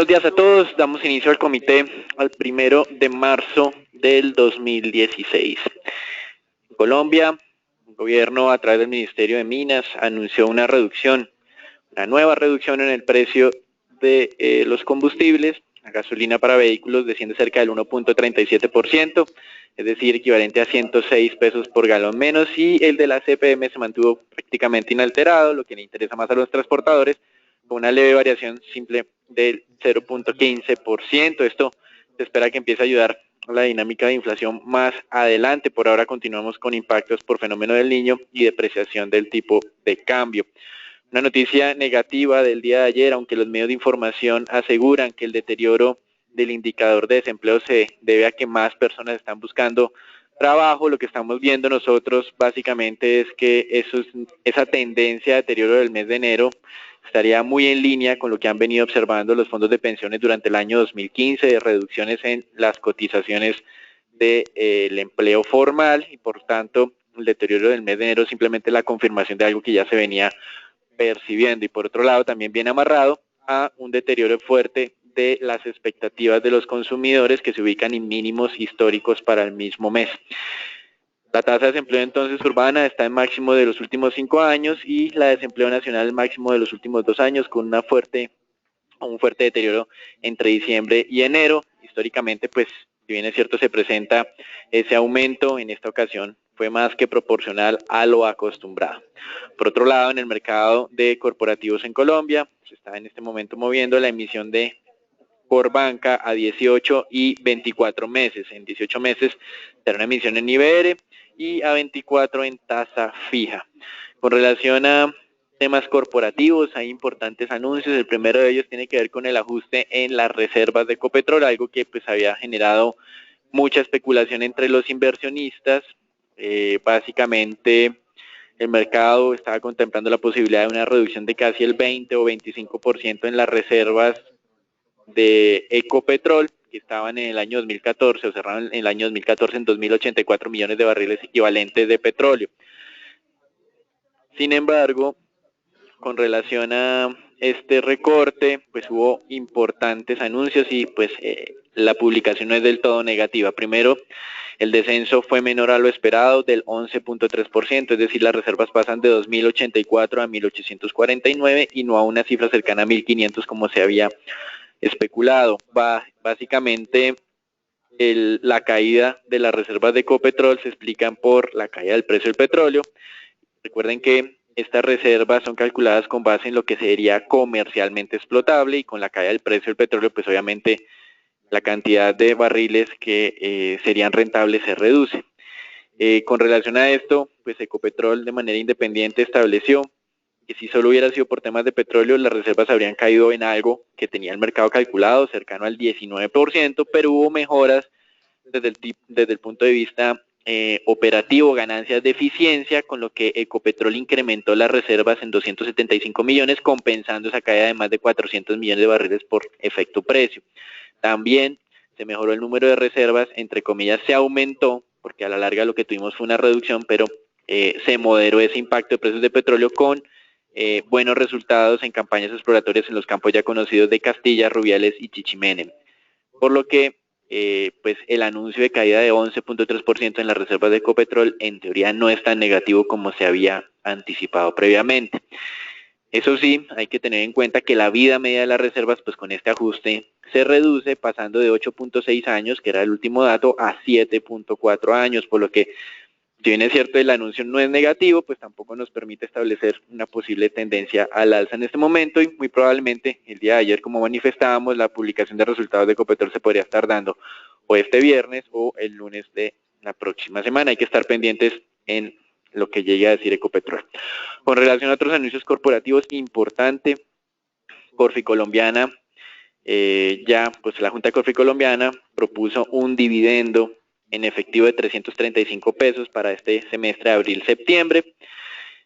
Buenos días a todos. Damos inicio al comité al 1 de marzo del 2016. En Colombia, el gobierno a través del Ministerio de Minas anunció una nueva reducción en el precio de los combustibles. La gasolina para vehículos desciende cerca del 1.37%, es decir, equivalente a 106 pesos por galón menos, y el de la CPM se mantuvo prácticamente inalterado, lo que le interesa más a los transportadores, con una leve variación simple del 0.15%. Esto se espera que empiece a ayudar a la dinámica de inflación más adelante. Por ahora continuamos con impactos por fenómeno del Niño y depreciación del tipo de cambio. Una noticia negativa del día de ayer, aunque los medios de información aseguran que el deterioro del indicador de desempleo se debe a que más personas están buscando trabajo, lo que estamos viendo nosotros básicamente es que esa tendencia de deterioro del mes de enero estaría muy en línea con lo que han venido observando los fondos de pensiones durante el año 2015, de reducciones en las cotizaciones del empleo formal, y por tanto el deterioro del mes de enero es simplemente la confirmación de algo que ya se venía percibiendo, y por otro lado también viene amarrado a un deterioro fuerte de las expectativas de los consumidores, que se ubican en mínimos históricos para el mismo mes. La tasa de desempleo entonces urbana está en máximo de los últimos 5 años y la de desempleo nacional máximo de los últimos 2 años, con un fuerte deterioro entre diciembre y enero. Históricamente, pues, si bien es cierto, se presenta ese aumento, en esta ocasión fue más que proporcional a lo acostumbrado. Por otro lado, en el mercado de corporativos en Colombia, se está en este momento moviendo la emisión de Corbanca a 18 y 24 meses. En 18 meses será una emisión en IBR y a 24 en tasa fija. Con relación a temas corporativos, hay importantes anuncios. El primero de ellos tiene que ver con el ajuste en las reservas de Ecopetrol, algo que pues había generado mucha especulación entre los inversionistas. Básicamente el mercado estaba contemplando la posibilidad de una reducción de casi el 20 o 25% en las reservas de Ecopetrol, que estaban en el año 2014 o cerraron en el año 2014 en 2.084 millones de barriles equivalentes de petróleo. Sin embargo, con relación a este recorte, pues hubo importantes anuncios y pues la publicación no es del todo negativa. Primero, el descenso fue menor a lo esperado, del 11.3%, es decir, las reservas pasan de 2.084 a 1.849 y no a una cifra cercana a 1.500 como se había especulado. Básicamente, la caída de las reservas de Ecopetrol se explican por la caída del precio del petróleo. Recuerden que estas reservas son calculadas con base en lo que sería comercialmente explotable, y con la caída del precio del petróleo, pues obviamente la cantidad de barriles que serían rentables se reduce. Con relación a esto, pues Ecopetrol de manera independiente estableció que si solo hubiera sido por temas de petróleo, las reservas habrían caído en algo que tenía el mercado calculado, cercano al 19%, pero hubo mejoras desde el punto de vista operativo, ganancias de eficiencia, con lo que Ecopetrol incrementó las reservas en 275 millones, compensando esa caída de más de 400 millones de barriles por efecto precio. También se mejoró el número de reservas, entre comillas, se aumentó, porque a la larga lo que tuvimos fue una reducción, pero se moderó ese impacto de precios de petróleo con buenos resultados en campañas exploratorias en los campos ya conocidos de Castilla, Rubiales y Chichimene. Por lo que pues el anuncio de caída de 11.3% en las reservas de Ecopetrol en teoría no es tan negativo como se había anticipado previamente. Eso sí, hay que tener en cuenta que la vida media de las reservas, pues con este ajuste se reduce, pasando de 8.6 años, que era el último dato, a 7.4 años, por lo que, si bien es cierto el anuncio no es negativo, pues tampoco nos permite establecer una posible tendencia al alza en este momento, y muy probablemente el día de ayer, como manifestábamos, la publicación de resultados de Ecopetrol se podría estar dando o este viernes o el lunes de la próxima semana. Hay que estar pendientes en lo que llegue a decir Ecopetrol. Con relación a otros anuncios corporativos, importante, Corficolombiana, pues la Junta de Corficolombiana propuso un dividendo en efectivo de 335 pesos para este semestre de abril-septiembre,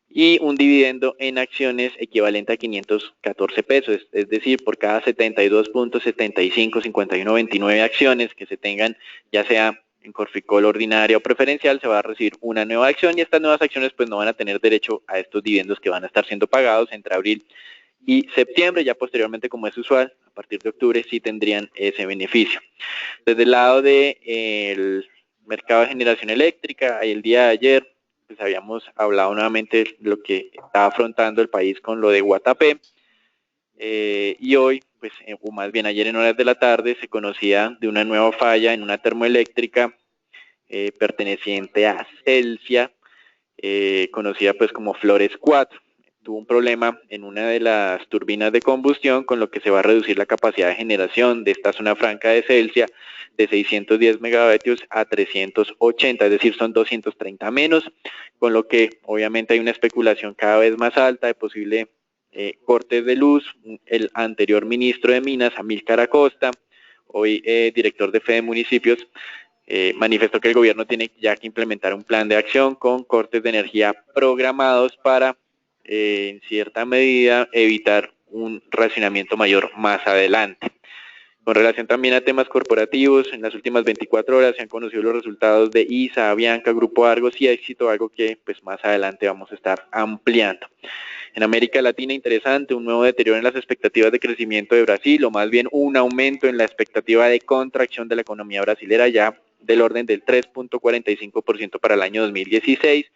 y un dividendo en acciones equivalente a 514 pesos, es decir, por cada 72.755129 acciones que se tengan, ya sea en Corficol ordinaria o preferencial, se va a recibir una nueva acción, y estas nuevas acciones pues no van a tener derecho a estos dividendos que van a estar siendo pagados entre abril y septiembre. Ya posteriormente, como es usual, a partir de octubre sí tendrían ese beneficio. Desde el lado del mercado de generación eléctrica, el día de ayer pues habíamos hablado nuevamente de lo que estaba afrontando el país con lo de Guatapé, y hoy, pues, o más bien ayer en horas de la tarde, se conocía de una nueva falla en una termoeléctrica perteneciente a Celsia, conocida pues como Flores 4. Tuvo un problema en una de las turbinas de combustión, con lo que se va a reducir la capacidad de generación de esta zona franca de Celsia de 610 megavatios a 380, es decir, son 230 menos, con lo que obviamente hay una especulación cada vez más alta de posible cortes de luz. El anterior ministro de Minas, Amílcar Acosta, hoy director de Fede Municipios, manifestó que el gobierno tiene ya que implementar un plan de acción con cortes de energía programados para, en cierta medida, evitar un racionamiento mayor más adelante. Con relación también a temas corporativos, en las últimas 24 horas se han conocido los resultados de ISA, Avianca, Grupo Argos y Éxito, algo que pues más adelante vamos a estar ampliando. En América Latina, interesante, un nuevo deterioro en las expectativas de crecimiento de Brasil, o más bien un aumento en la expectativa de contracción de la economía brasilera, ya del orden del 3.45% para el año 2016,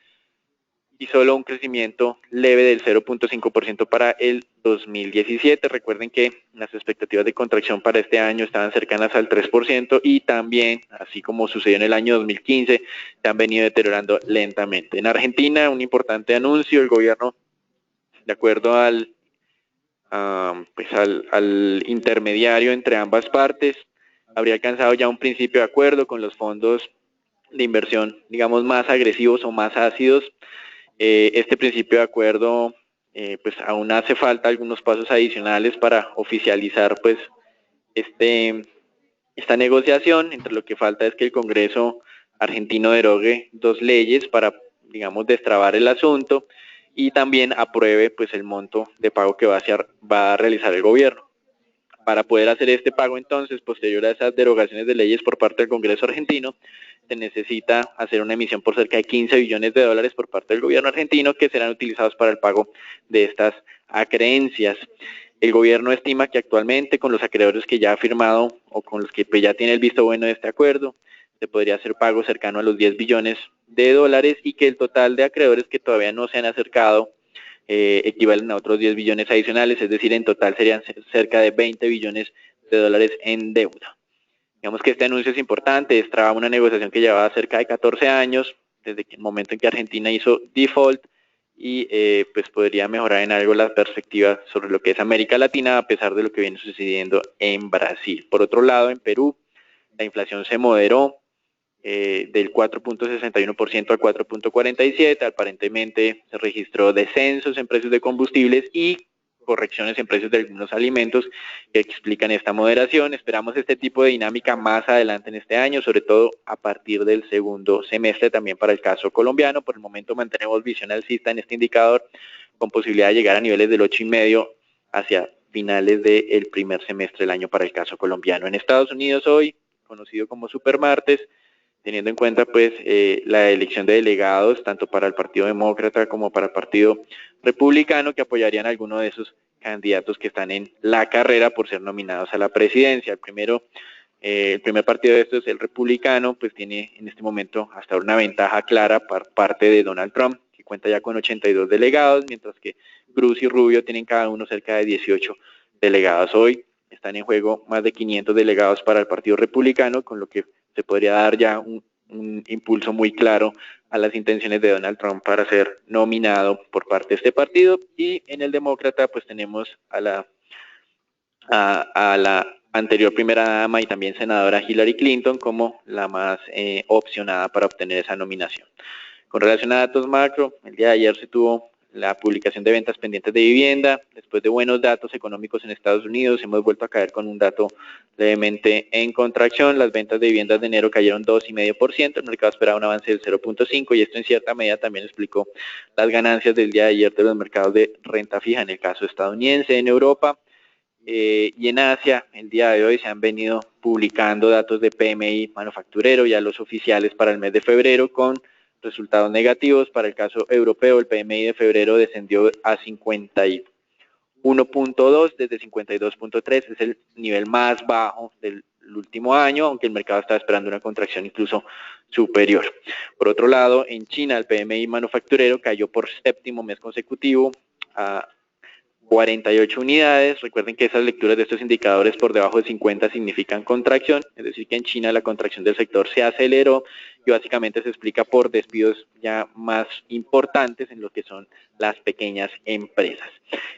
y solo un crecimiento leve del 0.5% para el 2017. Recuerden que las expectativas de contracción para este año estaban cercanas al 3%, y también, así como sucedió en el año 2015, se han venido deteriorando lentamente. En Argentina, un importante anuncio: el gobierno, de acuerdo al intermediario entre ambas partes, habría alcanzado ya un principio de acuerdo con los fondos de inversión, digamos, más agresivos o más ácidos. Este principio de acuerdo, pues aún hace falta algunos pasos adicionales para oficializar pues esta negociación. Entre lo que falta es que el Congreso argentino derogue 2 leyes para, digamos, destrabar el asunto, y también apruebe pues el monto de pago que va a realizar el gobierno. Para poder hacer este pago, entonces, posterior a esas derogaciones de leyes por parte del Congreso argentino, se necesita hacer una emisión por cerca de 15 billones de dólares por parte del gobierno argentino, que serán utilizados para el pago de estas acreencias. El gobierno estima que actualmente, con los acreedores que ya ha firmado o con los que pues ya tiene el visto bueno de este acuerdo, se podría hacer pago cercano a los 10 billones de dólares, y que el total de acreedores que todavía no se han acercado equivalen a otros 10 billones adicionales, es decir, en total serían cerca de 20 billones de dólares en deuda. Digamos que este anuncio es importante, destraba una negociación que llevaba cerca de 14 años, desde el momento en que Argentina hizo default, y pues podría mejorar en algo la perspectiva sobre lo que es América Latina, a pesar de lo que viene sucediendo en Brasil. Por otro lado, en Perú, la inflación se moderó del 4.61% al 4.47%. Aparentemente se registró descensos en precios de combustibles y correcciones en precios de algunos alimentos que explican esta moderación. Esperamos este tipo de dinámica más adelante en este año, sobre todo a partir del segundo semestre, también para el caso colombiano. Por el momento mantenemos visión alcista en este indicador, con posibilidad de llegar a niveles del 8,5 hacia finales del primer semestre del año para el caso colombiano. En Estados Unidos hoy, conocido como Supermartes, teniendo en cuenta pues la elección de delegados tanto para el Partido Demócrata como para el Partido Republicano, que apoyarían a alguno de esos candidatos que están en la carrera por ser nominados a la presidencia. El primer partido de estos, el Republicano, pues tiene en este momento hasta una ventaja clara por parte de Donald Trump, que cuenta ya con 82 delegados, mientras que Cruz y Rubio tienen cada uno cerca de 18 delegados. Hoy están en juego más de 500 delegados para el Partido Republicano, con lo que se podría dar ya un impulso muy claro a las intenciones de Donald Trump para ser nominado por parte de este partido. Y en el Demócrata pues tenemos a la anterior primera dama y también senadora Hillary Clinton como la más opcionada para obtener esa nominación. Con relación a datos macro, el día de ayer se tuvo la publicación de ventas pendientes de vivienda. Después de buenos datos económicos en Estados Unidos, hemos vuelto a caer con un dato levemente en contracción. Las ventas de viviendas de enero cayeron 2,5%, el mercado esperaba un avance del 0.5%, y esto en cierta medida también explicó las ganancias del día de ayer de los mercados de renta fija, en el caso estadounidense. En Europa y en Asia, el día de hoy se han venido publicando datos de PMI manufacturero, ya los oficiales para el mes de febrero, con resultados negativos. Para el caso europeo, el PMI de febrero descendió a 51,2, 1.2 desde 52.3, es el nivel más bajo del último año, aunque el mercado estaba esperando una contracción incluso superior. Por otro lado, en China el PMI manufacturero cayó por séptimo mes consecutivo a 48 unidades. Recuerden que esas lecturas de estos indicadores por debajo de 50 significan contracción, es decir que en China la contracción del sector se aceleró y básicamente se explica por despidos ya más importantes en lo que son las pequeñas empresas.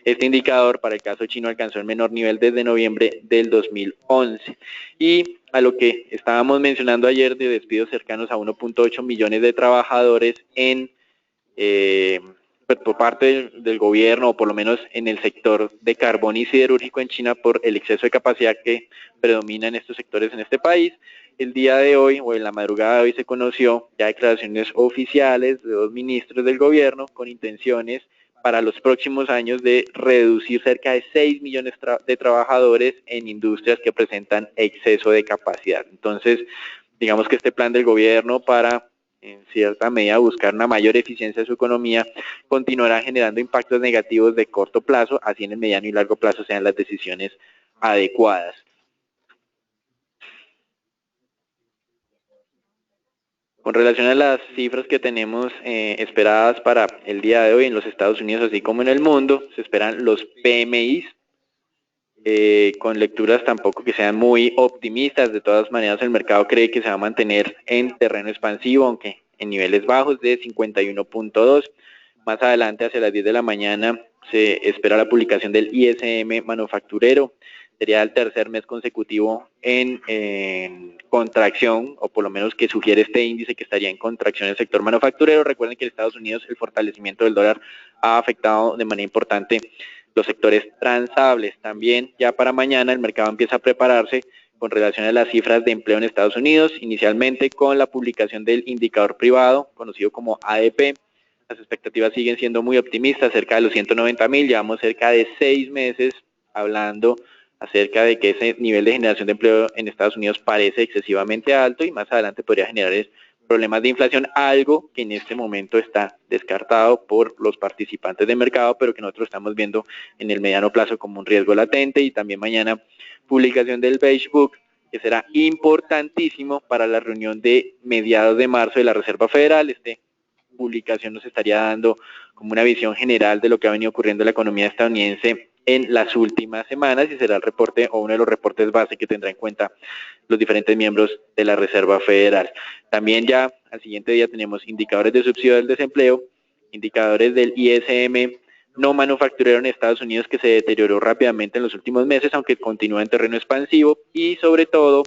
Este indicador para el caso chino alcanzó el menor nivel desde noviembre del 2011 y a lo que estábamos mencionando ayer de despidos cercanos a 1.8 millones de trabajadores en por parte del gobierno, o por lo menos en el sector de carbón y siderúrgico en China, por el exceso de capacidad que predomina en estos sectores en este país. El día de hoy, o en la madrugada de hoy, se conoció ya declaraciones oficiales de 2 ministros del gobierno con intenciones para los próximos años de reducir cerca de 6 millones de trabajadores en industrias que presentan exceso de capacidad. Entonces, digamos que este plan del gobierno para en cierta medida buscar una mayor eficiencia de su economía, continuará generando impactos negativos de corto plazo, así en el mediano y largo plazo sean las decisiones adecuadas. Con relación a las cifras que tenemos esperadas para el día de hoy en los Estados Unidos, así como en el mundo, se esperan los PMIs, con lecturas tampoco que sean muy optimistas. De todas maneras, el mercado cree que se va a mantener en terreno expansivo, aunque en niveles bajos de 51.2. Más adelante, hacia las 10 de la mañana, se espera la publicación del ISM manufacturero. Sería el tercer mes consecutivo en contracción, o por lo menos que sugiere este índice que estaría en contracción en el sector manufacturero. Recuerden que en Estados Unidos el fortalecimiento del dólar ha afectado de manera importante los sectores transables. También ya para mañana el mercado empieza a prepararse con relación a las cifras de empleo en Estados Unidos, inicialmente con la publicación del indicador privado, conocido como ADP. Las expectativas siguen siendo muy optimistas, cerca de los 190,000, llevamos cerca de 6 meses hablando acerca de que ese nivel de generación de empleo en Estados Unidos parece excesivamente alto y más adelante podría generar problemas de inflación, algo que en este momento está descartado por los participantes de mercado, pero que nosotros estamos viendo en el mediano plazo como un riesgo latente. Y también mañana publicación del Beige Book, que será importantísimo para la reunión de mediados de marzo de la Reserva Federal. Esta publicación nos estaría dando como una visión general de lo que ha venido ocurriendo en la economía estadounidense en las últimas semanas y será el reporte o uno de los reportes base que tendrá en cuenta los diferentes miembros de la Reserva Federal. También ya al siguiente día tenemos indicadores de subsidio del desempleo, indicadores del ISM no manufacturero en Estados Unidos que se deterioró rápidamente en los últimos meses, aunque continúa en terreno expansivo, y sobre todo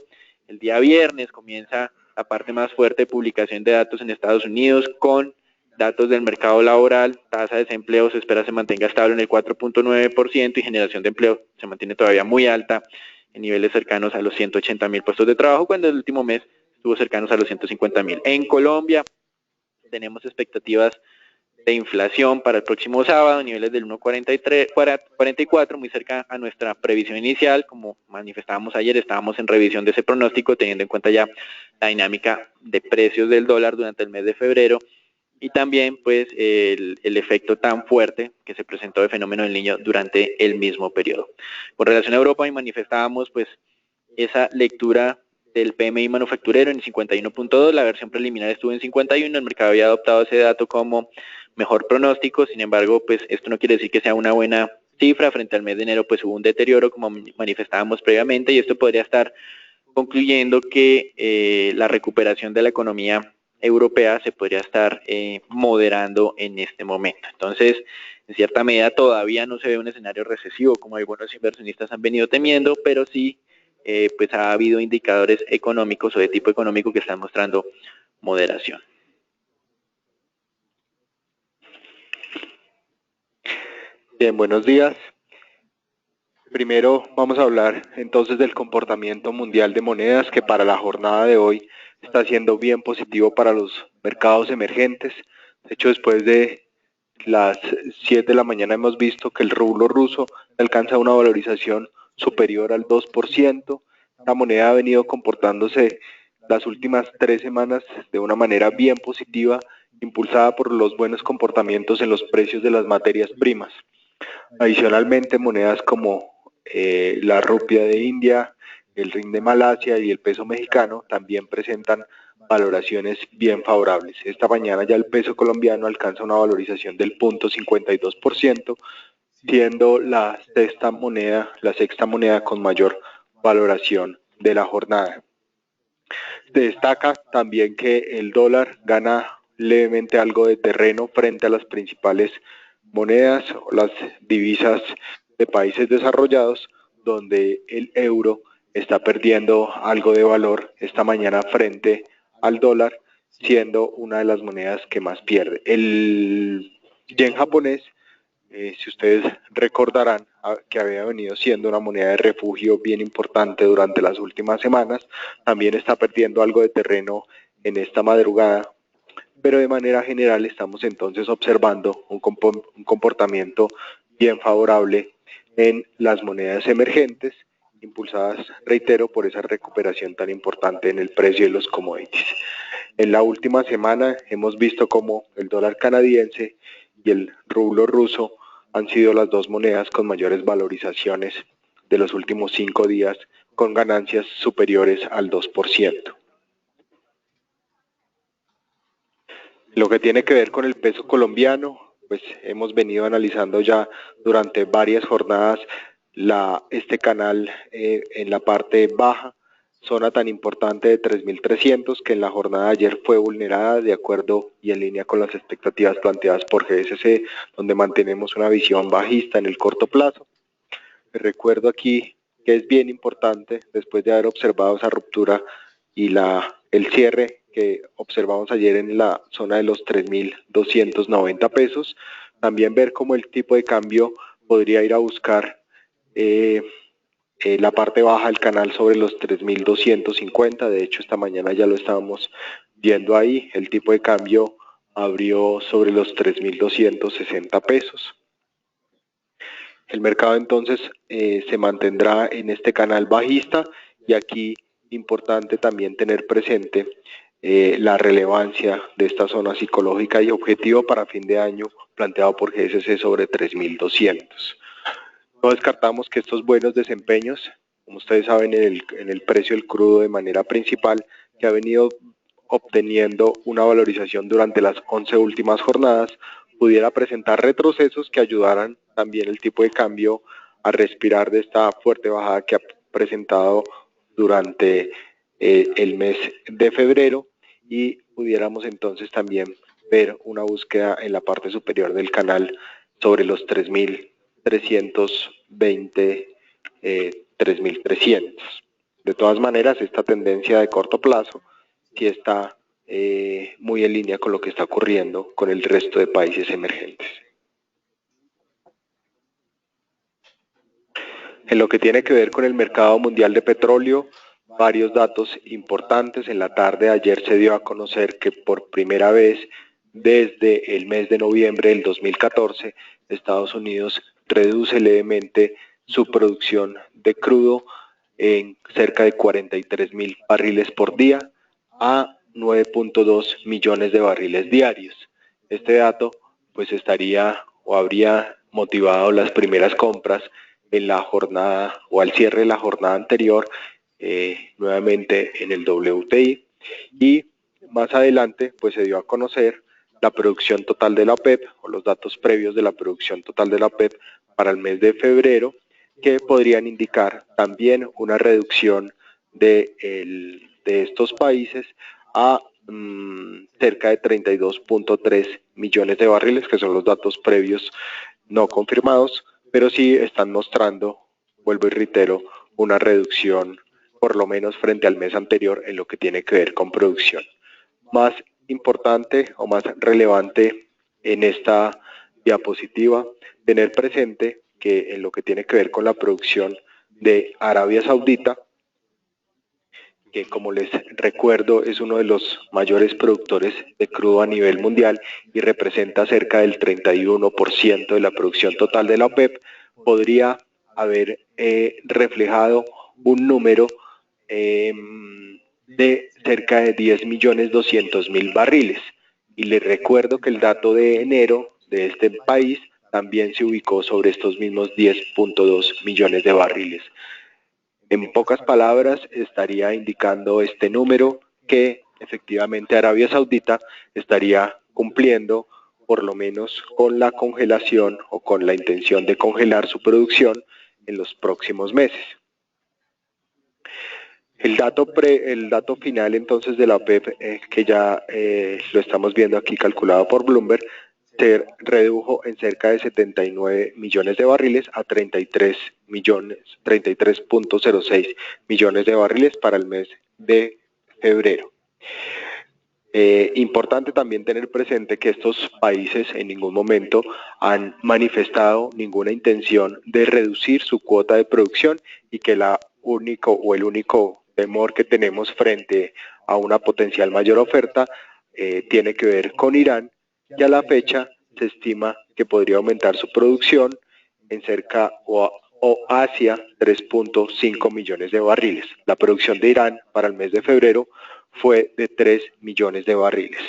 el día viernes comienza la parte más fuerte de publicación de datos en Estados Unidos con datos del mercado laboral. Tasa de desempleo se espera se mantenga estable en el 4.9% y generación de empleo se mantiene todavía muy alta en niveles cercanos a los 180,000 puestos de trabajo, cuando el último mes estuvo cercanos a los 150,000. En Colombia tenemos expectativas de inflación para el próximo sábado, niveles del 1.44, muy cerca a nuestra previsión inicial. Como manifestábamos ayer, estábamos en revisión de ese pronóstico, teniendo en cuenta ya la dinámica de precios del dólar durante el mes de febrero y también pues el efecto tan fuerte que se presentó de fenómeno del Niño durante el mismo periodo. Con relación a Europa, manifestábamos pues esa lectura del PMI manufacturero en 51.2, la versión preliminar estuvo en 51, el mercado había adoptado ese dato como mejor pronóstico. Sin embargo, pues esto no quiere decir que sea una buena cifra. Frente al mes de enero pues hubo un deterioro, como manifestábamos previamente, y esto podría estar concluyendo que la recuperación de la economía europea se podría estar moderando en este momento. Entonces, en cierta medida todavía no se ve un escenario recesivo como algunos inversionistas han venido temiendo, pero sí pues ha habido indicadores económicos o de tipo económico que están mostrando moderación. Bien, buenos días. Primero vamos a hablar entonces del comportamiento mundial de monedas, que para la jornada de hoy está siendo bien positivo para los mercados emergentes. De hecho, después de las 7 de la mañana hemos visto que el rublo ruso alcanza una valorización superior al 2%. La moneda ha venido comportándose las últimas 3 semanas de una manera bien positiva, impulsada por los buenos comportamientos en los precios de las materias primas. Adicionalmente, monedas como la rupia de India, el rin de Malasia y el peso mexicano también presentan valoraciones bien favorables. Esta mañana ya el peso colombiano alcanza una valorización del 0.52%, siendo la sexta moneda con mayor valoración de la jornada. Se destaca también que el dólar gana levemente algo de terreno frente a las principales monedas o las divisas de países desarrollados, donde el euro está perdiendo algo de valor esta mañana frente al dólar, siendo una de las monedas que más pierde. El yen japonés, si ustedes recordarán que había venido siendo una moneda de refugio bien importante durante las últimas semanas, también está perdiendo algo de terreno en esta madrugada, pero de manera general estamos entonces observando un comportamiento bien favorable en las monedas emergentes, impulsadas, reitero, por esa recuperación tan importante en el precio de los commodities. En la última semana hemos visto cómo el dólar canadiense y el rublo ruso han sido las dos monedas con mayores valorizaciones de los últimos 5 días, con ganancias superiores al 2%. Lo que tiene que ver con el peso colombiano, pues hemos venido analizando ya durante varias jornadas este canal en la parte baja, zona tan importante de 3.300 que en la jornada de ayer fue vulnerada de acuerdo y en línea con las expectativas planteadas por GSC, donde mantenemos una visión bajista en el corto plazo. Recuerdo aquí que es bien importante, después de haber observado esa ruptura y el cierre que observamos ayer en la zona de los 3.290 pesos, también ver cómo el tipo de cambio podría ir a buscar la parte baja del canal sobre los 3.250. De hecho, esta mañana ya lo estábamos viendo ahí, el tipo de cambio abrió sobre los 3.260 pesos. El mercado entonces se mantendrá en este canal bajista, y aquí importante también tener presente la relevancia de esta zona psicológica y objetivo para fin de año planteado por GSC sobre 3.200. No descartamos que estos buenos desempeños, como ustedes saben, en el precio del crudo de manera principal, que ha venido obteniendo una valorización durante las 11 últimas jornadas, pudiera presentar retrocesos que ayudaran también el tipo de cambio a respirar de esta fuerte bajada que ha presentado durante el mes de febrero, y pudiéramos entonces también ver una búsqueda en la parte superior del canal sobre los 3.320, 3.300. De todas maneras, esta tendencia de corto plazo sí está muy en línea con lo que está ocurriendo con el resto de países emergentes. En lo que tiene que ver con el mercado mundial de petróleo, varios datos importantes. En la tarde de ayer se dio a conocer que por primera vez desde el mes de noviembre del 2014, Estados Unidos reduce levemente su producción de crudo en cerca de 43.000 barriles por día a 9.2 millones de barriles diarios. Este dato pues estaría o habría motivado las primeras compras en la jornada o al cierre de la jornada anterior, nuevamente en el WTI, y más adelante pues se dio a conocer la producción total de la OPEP o los datos previos de la producción total de la OPEP para el mes de febrero, que podrían indicar también una reducción de estos países a cerca de 32.3 millones de barriles, que son los datos previos no confirmados, pero sí están mostrando, vuelvo y reitero, una reducción por lo menos frente al mes anterior en lo que tiene que ver con producción. Más importante o más relevante en esta diapositiva, tener presente que en lo que tiene que ver con la producción de Arabia Saudita, que como les recuerdo es uno de los mayores productores de crudo a nivel mundial y representa cerca del 31% de la producción total de la OPEP, podría haber reflejado un número de cerca de 10.200.000 barriles. Y les recuerdo que el dato de enero de este país también se ubicó sobre estos mismos 10.2 millones de barriles. En pocas palabras, estaría indicando este número que efectivamente Arabia Saudita estaría cumpliendo por lo menos con la congelación o con la intención de congelar su producción en los próximos meses. El dato final entonces de la OPEP, que ya lo estamos viendo aquí calculado por Bloomberg, se redujo en cerca de 79 millones de barriles a 33.06 millones de barriles para el mes de febrero. Importante también tener presente que estos países en ningún momento han manifestado ninguna intención de reducir su cuota de producción y que el único temor que tenemos frente a una potencial mayor oferta tiene que ver con Irán, y a la fecha se estima que podría aumentar su producción en cerca o hacia 3.5 millones de barriles. La producción de Irán para el mes de febrero fue de 3 millones de barriles.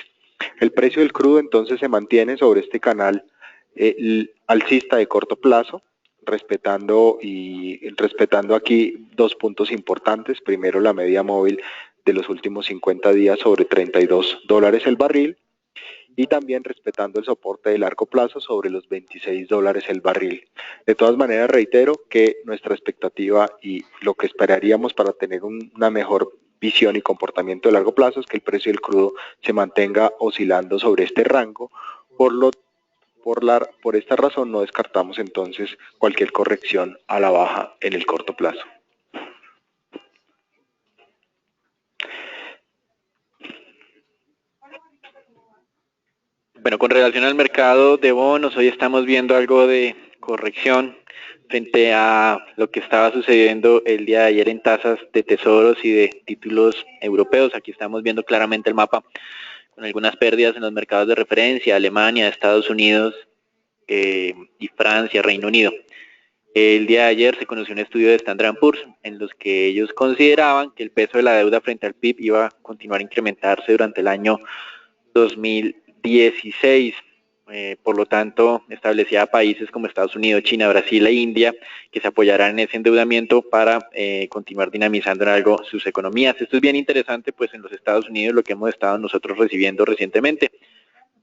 El precio del crudo entonces se mantiene sobre este canal alcista de corto plazo, respetando aquí dos puntos importantes. Primero, la media móvil de los últimos 50 días sobre $32 el barril, y también respetando el soporte de largo plazo sobre los $26 el barril. De todas maneras, reitero que nuestra expectativa y lo que esperaríamos para tener una mejor visión y comportamiento de largo plazo es que el precio del crudo se mantenga oscilando sobre este rango. Por esta razón no descartamos entonces cualquier corrección a la baja en el corto plazo. Bueno, con relación al mercado de bonos, hoy estamos viendo algo de corrección frente a lo que estaba sucediendo el día de ayer en tasas de tesoros y de títulos europeos. Aquí estamos viendo claramente el mapa con algunas pérdidas en los mercados de referencia: Alemania, Estados Unidos y Francia, Reino Unido. El día de ayer se conoció un estudio de Standard & Poor's en los que ellos consideraban que el peso de la deuda frente al PIB iba a continuar a incrementarse durante el año 2016. Por lo tanto, establecía a países como Estados Unidos, China, Brasil e India que se apoyarán en ese endeudamiento para continuar dinamizando en algo sus economías. Esto es bien interesante, pues en los Estados Unidos lo que hemos estado nosotros recibiendo recientemente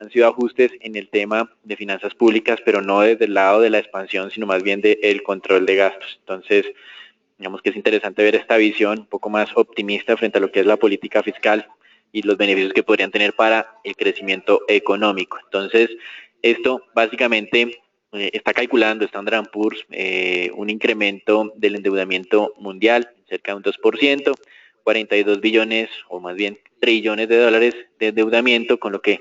han sido ajustes en el tema de finanzas públicas, pero no desde el lado de la expansión, sino más bien del control de gastos. Entonces, digamos que es interesante ver esta visión un poco más optimista frente a lo que es la política fiscal y los beneficios que podrían tener para el crecimiento económico. Entonces, esto básicamente está calculando Standard & Poor's un incremento del endeudamiento mundial cerca de un 2%, 42 billones o más bien trillones de dólares de endeudamiento, con lo que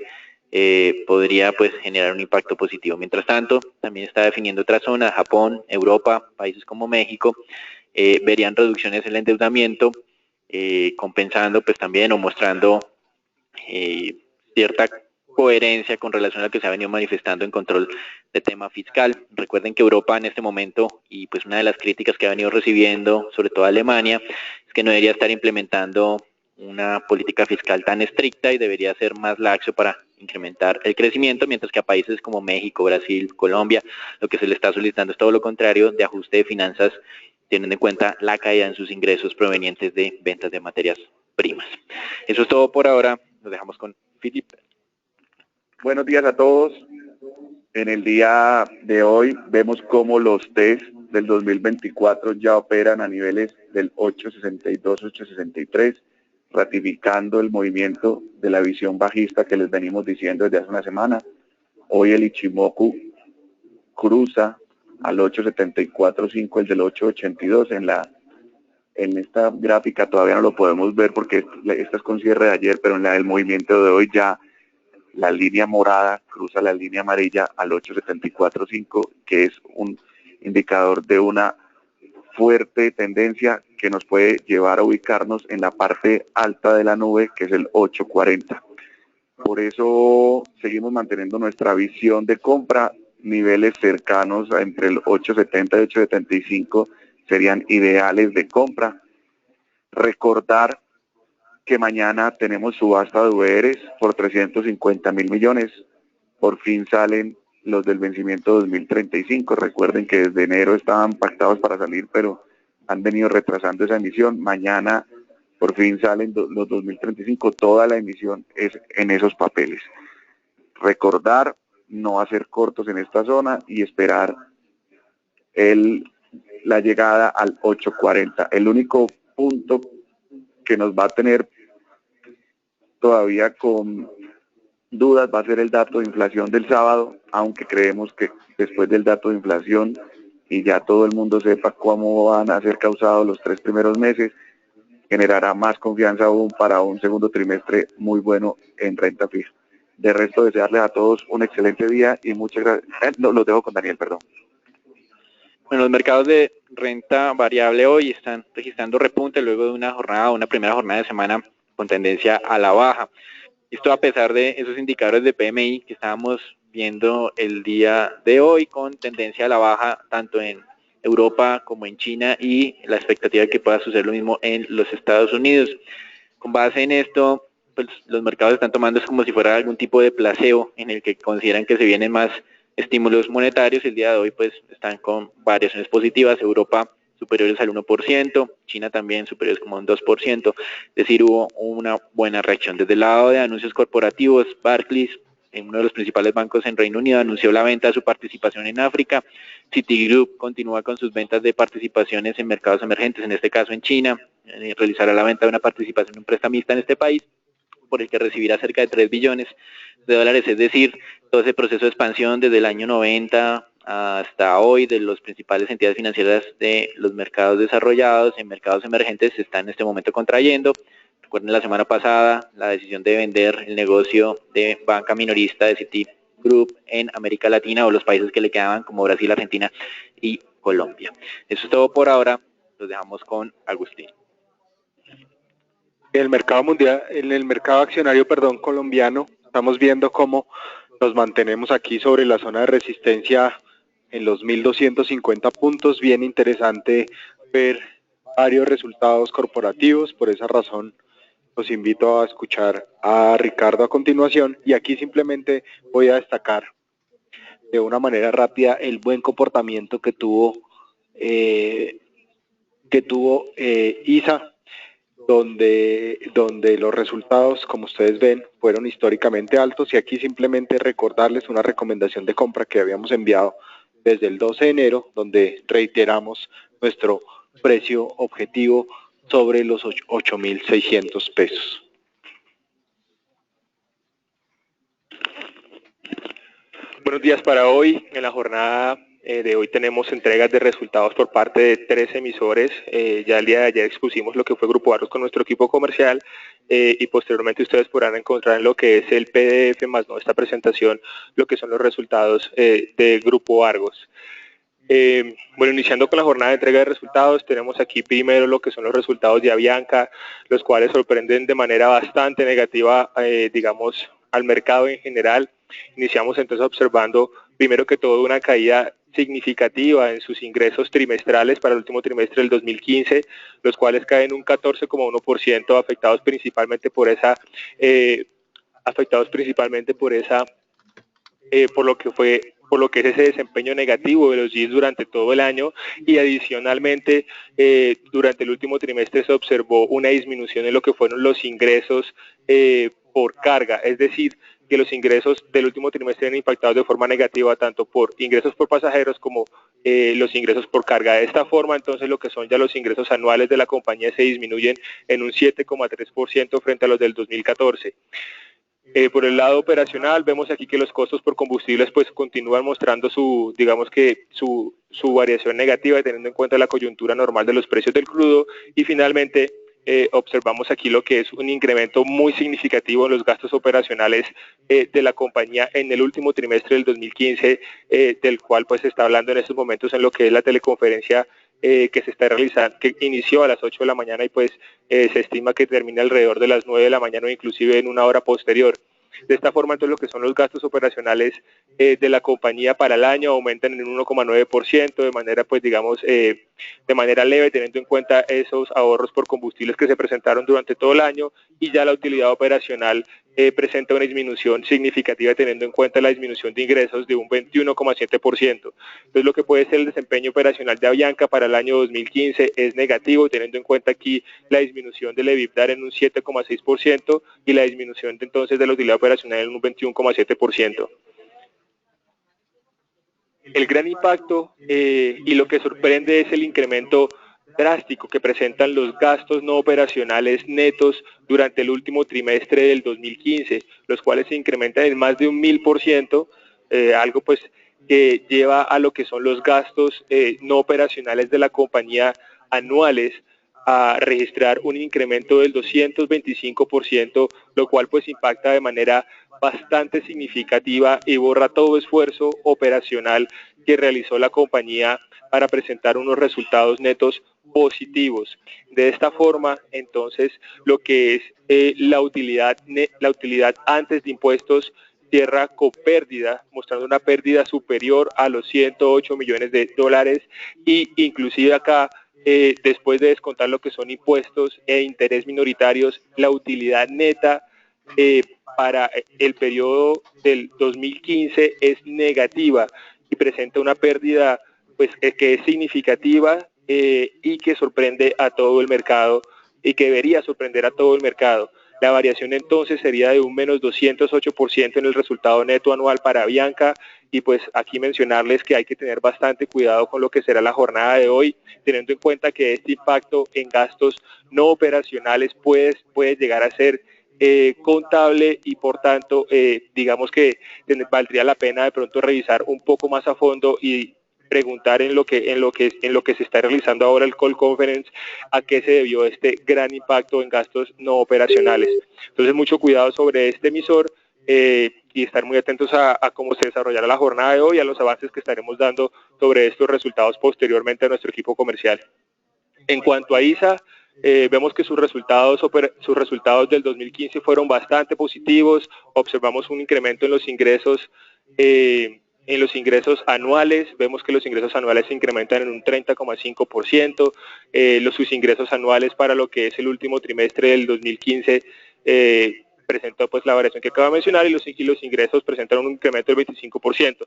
podría pues generar un impacto positivo. Mientras tanto, también está definiendo otras zonas: Japón, Europa, países como México, verían reducciones en el endeudamiento, compensando pues también o mostrando cierta coherencia con relación a lo que se ha venido manifestando en control de tema fiscal. Recuerden que Europa en este momento, y pues una de las críticas que ha venido recibiendo, sobre todo Alemania, es que no debería estar implementando una política fiscal tan estricta y debería ser más laxo para incrementar el crecimiento, mientras que a países como México, Brasil, Colombia, lo que se le está solicitando es todo lo contrario, de ajuste de finanzas, teniendo en cuenta la caída en sus ingresos provenientes de ventas de materias primas. Eso es todo por ahora. Nos dejamos con Felipe. Buenos días a todos. En el día de hoy vemos cómo los test del 2024 ya operan a niveles del 862, 863, ratificando el movimiento de la visión bajista que les venimos diciendo desde hace una semana. Hoy el Ichimoku cruza al 874.5, el del 882. En esta gráfica todavía no lo podemos ver porque esta es con cierre de ayer, pero en la del movimiento de hoy ya la línea morada cruza la línea amarilla al 874.5, que es un indicador de una fuerte tendencia que nos puede llevar a ubicarnos en la parte alta de la nube, que es el 840. Por eso seguimos manteniendo nuestra visión de compra. Niveles cercanos a entre el 870 y 875 serían ideales de compra. Recordar que mañana tenemos subasta de VRs por 350.000 millones. Por fin salen los del vencimiento 2035. Recuerden que desde enero estaban pactados para salir, pero han venido retrasando esa emisión. Mañana por fin salen los 2035, toda la emisión es en esos papeles. Recordar, no hacer cortos en esta zona y esperar la llegada al 840. El único punto que nos va a tener todavía con dudas va a ser el dato de inflación del sábado, aunque creemos que después del dato de inflación y ya todo el mundo sepa cómo van a ser causados los 3 primeros meses, generará más confianza aún para un segundo trimestre muy bueno en renta fija. De resto, desearles a todos un excelente día y muchas gracias. Los dejo con Daniel, perdón. Bueno, los mercados de renta variable hoy están registrando repunte luego de una primera jornada de semana con tendencia a la baja. Esto a pesar de esos indicadores de PMI que estábamos viendo el día de hoy con tendencia a la baja tanto en Europa como en China y la expectativa de que pueda suceder lo mismo en los Estados Unidos. Con base en esto, pues los mercados están tomando es como si fuera algún tipo de placebo en el que consideran que se vienen más estímulos monetarios. El día de hoy pues están con variaciones positivas, Europa superiores al 1%, China también superiores como un 2%, es decir, hubo una buena reacción. Desde el lado de anuncios corporativos, Barclays, uno de los principales bancos en Reino Unido, anunció la venta de su participación en África. Citigroup continúa con sus ventas de participaciones en mercados emergentes, en este caso en China, realizará la venta de una participación en un prestamista en este país, por el que recibirá cerca de 3 billones de dólares, es decir, todo ese proceso de expansión desde el año 90 hasta hoy de las principales entidades financieras de los mercados desarrollados en mercados emergentes se está en este momento contrayendo. Recuerden la semana pasada la decisión de vender el negocio de banca minorista de Citigroup en América Latina o los países que le quedaban como Brasil, Argentina y Colombia. Eso es todo por ahora, los dejamos con Agustín. En el mercado mundial, en el mercado accionario, colombiano, estamos viendo cómo nos mantenemos aquí sobre la zona de resistencia en los 1.250 puntos. Bien interesante ver varios resultados corporativos, por esa razón los invito a escuchar a Ricardo a continuación y aquí simplemente voy a destacar de una manera rápida el buen comportamiento que tuvo ISA, donde los resultados, como ustedes ven, fueron históricamente altos y aquí simplemente recordarles una recomendación de compra que habíamos enviado desde el 12 de enero, donde reiteramos nuestro precio objetivo sobre los 8.600 pesos. Buenos días para hoy. En la jornada de hoy tenemos entregas de resultados por parte de 3 emisores. Ya el día de ayer expusimos lo que fue Grupo Argos con nuestro equipo comercial y posteriormente ustedes podrán encontrar en lo que es el PDF más no esta presentación lo que son los resultados de Grupo Argos. Bueno, iniciando con la jornada de entrega de resultados, tenemos aquí primero lo que son los resultados de Avianca, los cuales sorprenden de manera bastante negativa, digamos, al mercado en general. Iniciamos entonces observando, primero que todo, una caída significativa en sus ingresos trimestrales para el último trimestre del 2015, los cuales caen un 14,1%, afectados principalmente por lo que es ese desempeño negativo de los GIS durante todo el año y adicionalmente durante el último trimestre se observó una disminución en lo que fueron los ingresos por carga, es decir, que los ingresos del último trimestre han impactado de forma negativa tanto por ingresos por pasajeros como los ingresos por carga. De esta forma, entonces, lo que son ya los ingresos anuales de la compañía se disminuyen en un 7,3% frente a los del 2014. Por el lado operacional, vemos aquí que los costos por combustibles pues continúan mostrando su variación negativa teniendo en cuenta la coyuntura normal de los precios del crudo y finalmente observamos aquí lo que es un incremento muy significativo en los gastos operacionales de la compañía en el último trimestre del 2015, del cual pues se está hablando en estos momentos en lo que es la teleconferencia que se está realizando, que inició a las 8 de la mañana y pues se estima que termina alrededor de las 9 de la mañana o inclusive en una hora posterior. De esta forma, entonces, lo que son los gastos operacionales de la compañía para el año aumentan en un 1,9%, de manera, pues, digamos, de manera leve, teniendo en cuenta esos ahorros por combustibles que se presentaron durante todo el año y ya la utilidad operacional presenta una disminución significativa teniendo en cuenta la disminución de ingresos de un 21,7%. Entonces lo que puede ser el desempeño operacional de Avianca para el año 2015 es negativo, teniendo en cuenta aquí la disminución del EBITDA en un 7,6% y la disminución entonces de la utilidad operacional en un 21,7%. El gran impacto y lo que sorprende es el incremento drástico que presentan los gastos no operacionales netos durante el último trimestre del 2015, los cuales se incrementan en más de un 1000%, algo pues que lleva a lo que son los gastos no operacionales de la compañía anuales a registrar un incremento del 225%, lo cual pues impacta de manera bastante significativa y borra todo esfuerzo operacional que realizó la compañía para presentar unos resultados netos positivos. De esta forma, entonces, lo que es la utilidad antes de impuestos cierra con pérdida, mostrando una pérdida superior a los 108 millones de dólares y inclusive acá, después de descontar lo que son impuestos e interés minoritarios, la utilidad neta para el periodo del 2015 es negativa y presenta una pérdida pues que es significativa y que sorprende a todo el mercado y que debería sorprender a todo el mercado. La variación entonces sería de un menos 208% en el resultado neto anual para Avianca y pues aquí mencionarles que hay que tener bastante cuidado con lo que será la jornada de hoy, teniendo en cuenta que este impacto en gastos no operacionales puede llegar a ser contable y por tanto digamos que valdría la pena de pronto revisar un poco más a fondo y preguntar en lo que se está realizando ahora el call conference a qué se debió este gran impacto en gastos no operacionales. Entonces mucho cuidado sobre este emisor y estar muy atentos a cómo se desarrollará la jornada de hoy y a los avances que estaremos dando sobre estos resultados posteriormente a nuestro equipo comercial. En cuanto a ISA, vemos que sus resultados del 2015 fueron bastante positivos, observamos un incremento en los ingresos anuales, vemos que los ingresos anuales se incrementan en un 30,5%, sus ingresos anuales para lo que es el último trimestre del 2015 presentó pues la variación que acabo de mencionar y los ingresos presentan un incremento del 25%.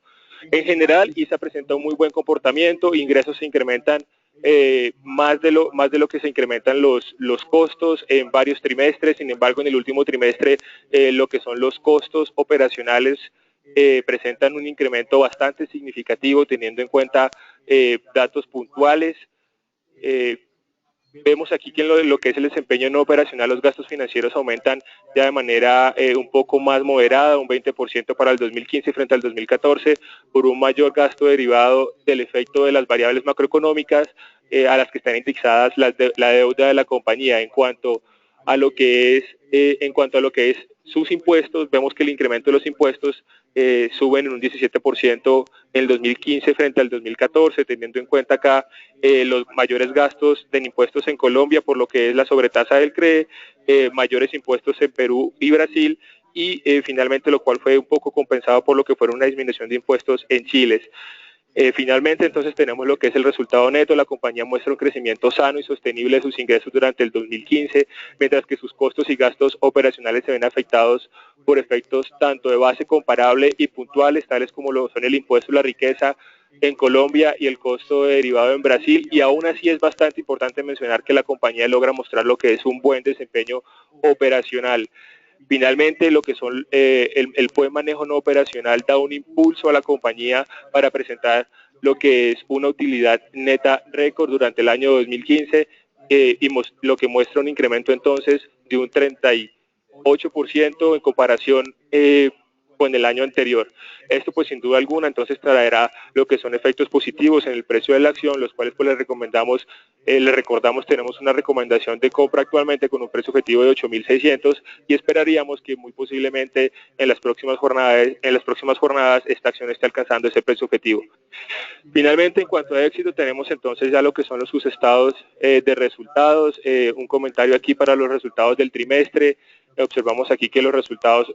En general, ISA presenta un muy buen comportamiento, ingresos se incrementan más de lo que se incrementan los costos en varios trimestres. Sin embargo, en el último trimestre lo que son los costos operacionales presentan un incremento bastante significativo teniendo en cuenta datos puntuales. Vemos aquí que en lo que es el desempeño no operacional los gastos financieros aumentan ya de manera un poco más moderada, un 20% para el 2015 frente al 2014, por un mayor gasto derivado del efecto de las variables macroeconómicas a las que están indexadas la deuda de la compañía. En cuanto a lo que es sus impuestos, vemos que el incremento de los impuestos suben en un 17% en el 2015 frente al 2014, teniendo en cuenta acá los mayores gastos de impuestos en Colombia por lo que es la sobretasa del CRE, mayores impuestos en Perú y Brasil y finalmente lo cual fue un poco compensado por lo que fueron una disminución de impuestos en Chile. Finalmente, entonces, tenemos lo que es el resultado neto. La compañía muestra un crecimiento sano y sostenible de sus ingresos durante el 2015, mientras que sus costos y gastos operacionales se ven afectados por efectos tanto de base comparable y puntuales, tales como lo son el impuesto a la riqueza en Colombia y el costo derivado en Brasil. Y aún así es bastante importante mencionar que la compañía logra mostrar lo que es un buen desempeño operacional. Finalmente, lo que son el buen manejo no operacional da un impulso a la compañía para presentar lo que es una utilidad neta récord durante el año 2015 y lo que muestra un incremento entonces de un 38% en comparación con el año anterior. Esto pues sin duda alguna entonces traerá lo que son efectos positivos en el precio de la acción, los cuales pues les recordamos tenemos una recomendación de compra actualmente con un precio objetivo de 8.600 y esperaríamos que muy posiblemente en las próximas jornadas esta acción esté alcanzando ese precio objetivo. Finalmente, en cuanto a éxito, tenemos entonces ya lo que son sus estados de resultados, un comentario aquí para los resultados del trimestre. observamos aquí que los resultados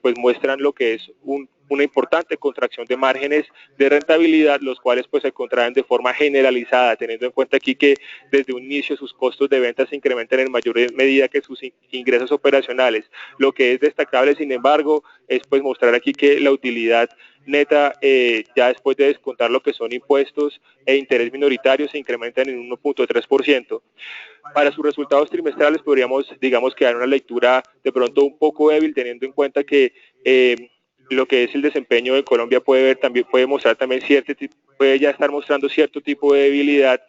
pues muestran lo que es una importante contracción de márgenes de rentabilidad, los cuales pues se contraen de forma generalizada, teniendo en cuenta aquí que desde un inicio sus costos de venta se incrementan en mayor medida que sus ingresos operacionales. Lo que es destacable, sin embargo, es pues mostrar aquí que la utilidad neta, ya después de descontar lo que son impuestos e interés minoritario, se incrementan en 1.3%. Para sus resultados trimestrales podríamos, digamos, que dar una lectura de pronto un poco débil, teniendo en cuenta que lo que es el desempeño de Colombia puede mostrar también puede ya estar mostrando cierto tipo de debilidad,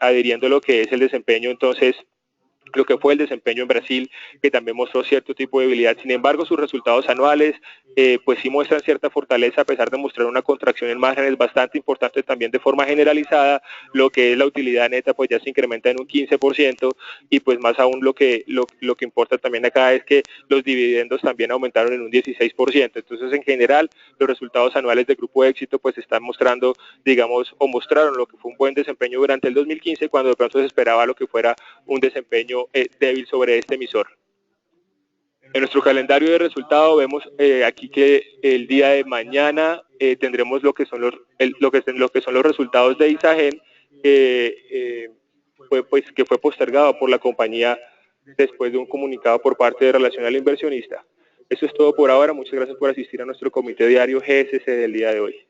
adhiriendo a lo que es el desempeño, entonces, lo que fue el desempeño en Brasil, que también mostró cierto tipo de debilidad. Sin embargo, sus resultados anuales, pues sí muestran cierta fortaleza, a pesar de mostrar una contracción en márgenes bastante importante también de forma generalizada. Lo que es la utilidad neta, pues ya se incrementa en un 15%, y pues más aún lo que importa también acá es que los dividendos también aumentaron en un 16%. Entonces, en general, los resultados anuales de Grupo Éxito, pues están mostrando, digamos, o mostraron lo que fue un buen desempeño durante el 2015, cuando de pronto se esperaba lo que fuera un desempeño débil sobre este emisor. En nuestro calendario de resultados vemos aquí que el día de mañana tendremos lo que son los resultados de Isagen, que fue postergado por la compañía después de un comunicado por parte de Relación al Inversionista. Eso es todo por ahora. Muchas gracias por asistir a nuestro comité diario GSC del día de hoy.